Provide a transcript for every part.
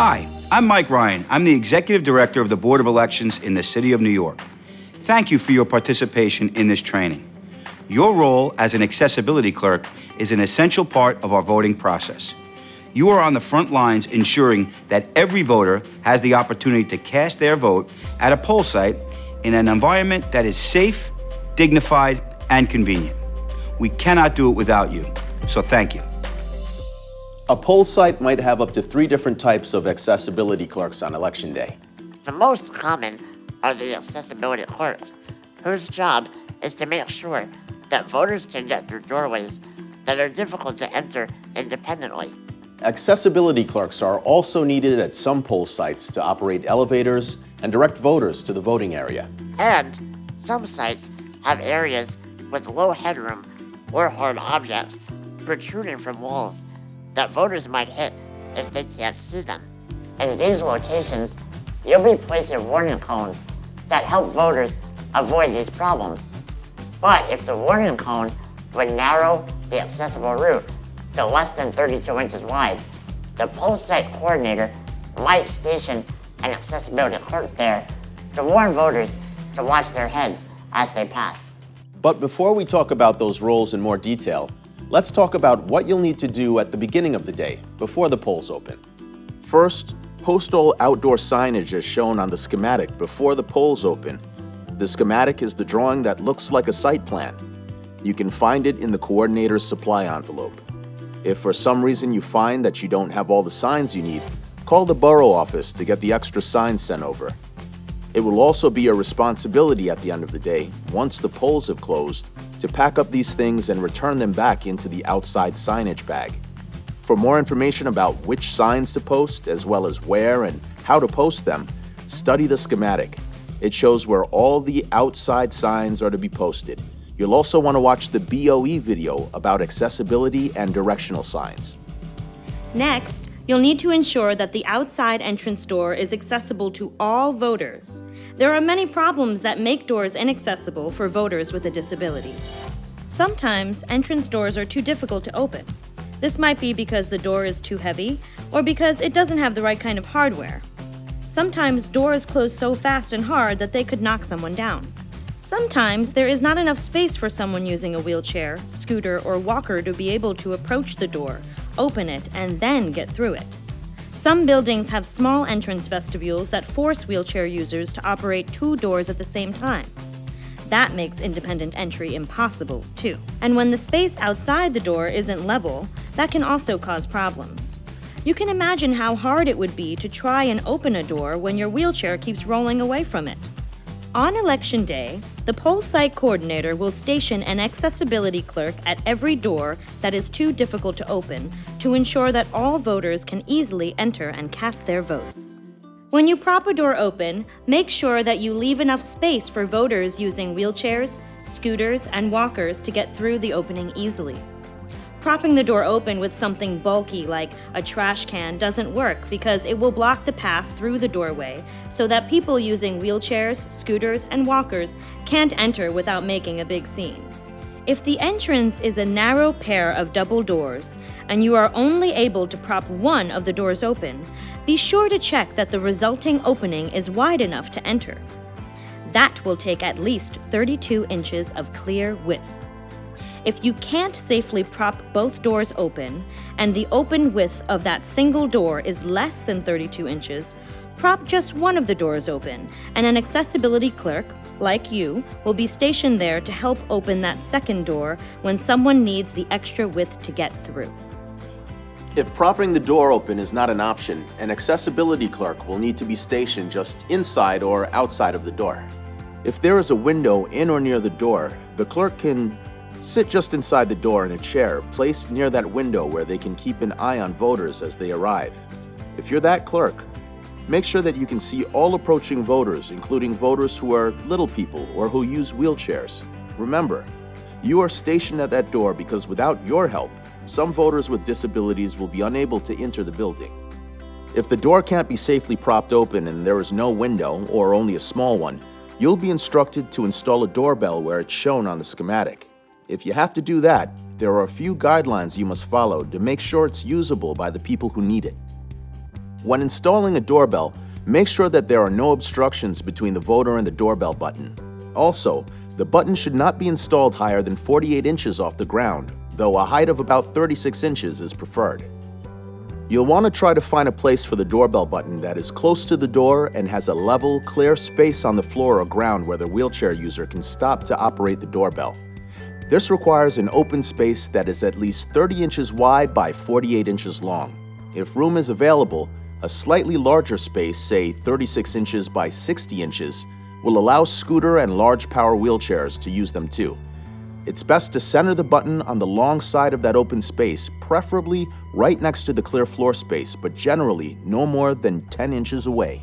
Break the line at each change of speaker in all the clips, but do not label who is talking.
Hi, I'm Mike Ryan. I'm the Executive Director of the Board of Elections in the City of New York. Thank you for your participation in this training. Your role as an accessibility clerk is an essential part of our voting process. You are on the front lines ensuring that every voter has the opportunity to cast their vote at a poll site in an environment that is safe, dignified, and convenient. We cannot do it without you, so thank you.
A poll site might have up to 3 different types of accessibility clerks on Election Day.
The most common are the accessibility clerks, whose job is to make sure that voters can get through doorways that are difficult to enter independently.
Accessibility clerks are also needed at some poll sites to operate elevators and direct voters to the voting area.
And some sites have areas with low headroom or hard objects protruding from walls that voters might hit if they can't see them. In these locations, you'll be placing warning cones that help voters avoid these problems. But if the warning cone would narrow the accessible route to less than 32 inches wide, the poll site coordinator might station an accessibility clerk there to warn voters to watch their heads as they pass.
But before we talk about those roles in more detail, let's talk about what you'll need to do at the beginning of the day, before the polls open. First, post all outdoor signage as shown on the schematic before the polls open. The schematic is the drawing that looks like a site plan. You can find it in the coordinator's supply envelope. If for some reason you find that you don't have all the signs you need, call the borough office to get the extra signs sent over. It will also be your responsibility at the end of the day, once the polls have closed, to pack up these things and return them back into the outside signage bag. For more information about which signs to post, as well as where and how to post them, study the schematic. It shows where all the outside signs are to be posted. You'll also want to watch the BOE video about accessibility and directional signs.
Next, you'll need to ensure that the outside entrance door is accessible to all voters. There are many problems that make doors inaccessible for voters with a disability. Sometimes entrance doors are too difficult to open. This might be because the door is too heavy or because it doesn't have the right kind of hardware. Sometimes doors close so fast and hard that they could knock someone down. Sometimes there is not enough space for someone using a wheelchair, scooter, or walker to be able to approach the door, open it, and then get through it. Some buildings have small entrance vestibules that force wheelchair users to operate 2 doors at the same time. That makes independent entry impossible, too. And when the space outside the door isn't level, that can also cause problems. You can imagine how hard it would be to try and open a door when your wheelchair keeps rolling away from it. On Election Day, the poll site coordinator will station an accessibility clerk at every door that is too difficult to open to ensure that all voters can easily enter and cast their votes. When you prop a door open, make sure that you leave enough space for voters using wheelchairs, scooters, and walkers to get through the opening easily. Propping the door open with something bulky like a trash can doesn't work because it will block the path through the doorway so that people using wheelchairs, scooters, and walkers can't enter without making a big scene. If the entrance is a narrow pair of double doors and you are only able to prop one of the doors open, be sure to check that the resulting opening is wide enough to enter. That will take at least 32 inches of clear width. If you can't safely prop both doors open, and the open width of that single door is less than 32 inches, prop just one of the doors open, and an accessibility clerk, like you, will be stationed there to help open that second door when someone needs the extra width to get through.
If propping the door open is not an option, an accessibility clerk will need to be stationed just inside or outside of the door. If there is a window in or near the door, the clerk can sit just inside the door in a chair placed near that window where they can keep an eye on voters as they arrive. If you're that clerk, make sure that you can see all approaching voters, including voters who are little people or who use wheelchairs. Remember, you are stationed at that door because without your help, some voters with disabilities will be unable to enter the building. If the door can't be safely propped open and there is no window or only a small one, you'll be instructed to install a doorbell where it's shown on the schematic. If you have to do that, there are a few guidelines you must follow to make sure it's usable by the people who need it. When installing a doorbell, make sure that there are no obstructions between the voter and the doorbell button. Also, the button should not be installed higher than 48 inches off the ground, though a height of about 36 inches is preferred. You'll want to try to find a place for the doorbell button that is close to the door and has a level, clear space on the floor or ground where the wheelchair user can stop to operate the doorbell. This requires an open space that is at least 30 inches wide by 48 inches long. If room is available, a slightly larger space, say 36 inches by 60 inches, will allow scooter and large power wheelchairs to use them too. It's best to center the button on the long side of that open space, preferably right next to the clear floor space, but generally no more than 10 inches away.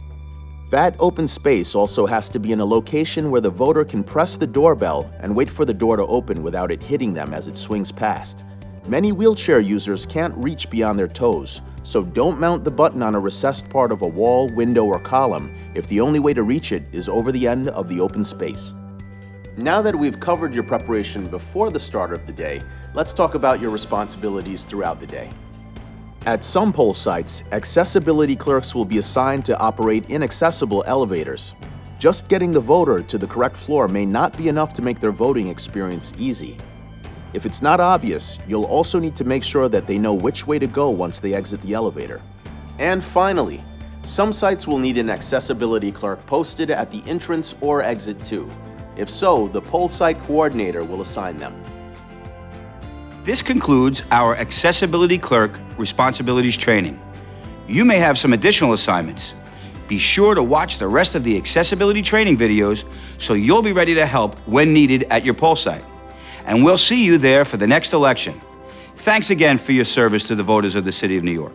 That open space also has to be in a location where the voter can press the doorbell and wait for the door to open without it hitting them as it swings past. Many wheelchair users can't reach beyond their toes, so don't mount the button on a recessed part of a wall, window, or column if the only way to reach it is over the end of the open space. Now that we've covered your preparation before the start of the day, let's talk about your responsibilities throughout the day. At some poll sites, accessibility clerks will be assigned to operate inaccessible elevators. Just getting the voter to the correct floor may not be enough to make their voting experience easy. If it's not obvious, you'll also need to make sure that they know which way to go once they exit the elevator. And finally, some sites will need an accessibility clerk posted at the entrance or exit too. If so, the poll site coordinator will assign them.
This concludes our Accessibility Clerk Responsibilities training. You may have some additional assignments. Be sure to watch the rest of the accessibility training videos so you'll be ready to help when needed at your poll site. And we'll see you there for the next election. Thanks again for your service to the voters of the City of New York.